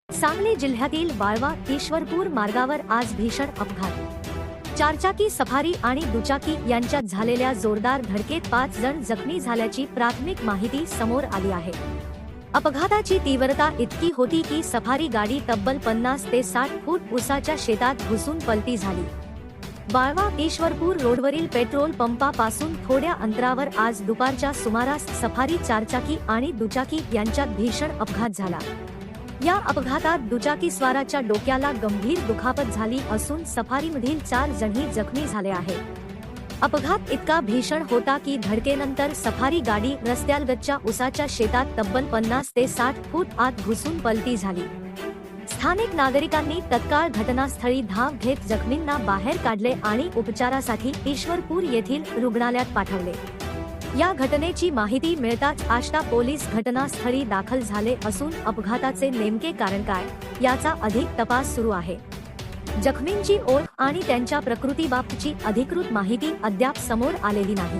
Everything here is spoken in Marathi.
सांगली जिल्ह्यातील वाळवा ईश्वरपूर मार्गावर आज भीषण अपघात। चारचाकी सफारी आणि दुचाकी यांच्यात झालेल्या जोरदार धडकेत 5 जण जखमी झाल्याची प्राथमिक माहिती समोर आली आहे। अपघाताची तीव्रता इतकी होती की सफारी गाडी तब्बल 50 ते 60 फूट उसाच्या शेतात घुसून पलटी झाली। वाळवा ईश्वरपूर रोडवरील पेट्रोल पंपापासून थोड्या अंतरावर आज दुपारच्या सुमारास सफारी चारचाकी आणि दुचाकी यांच्यात भीषण अपघात झाला। या अपघातात दुचाकीस्वाराच्या डोक्याला गंभीर दुखापत झाली असून सफारीमधील 4 जणही जखमी झाले आहेत। अपघात इतका भीषण होता की धडकेनंतर सफारी गाडी रस्त्यालगतच्या उसाच्या शेतात तब्बल 50 ते 60 फूट आत घुसून पलटी झाली। स्थानिक नागरिकांनी तत्काळ घटनास्थळी धाव घेत जखमींना बाहेर काढले आणि उपचारासाठी ईश्वरपूर येथील रुग्णालयात पाठवले। या घटनेची माहिती मिळताच आष्टा पोलीस घटनास्थळी दाखल झाले असून अपघाताचे नेमके कारण काय याचा अधिक तपास सुरू आहे। जखमींची ओळख आणि त्यांच्या प्रकृतीबाबतची अधिकृत माहिती अद्याप समोर आलेली नाही।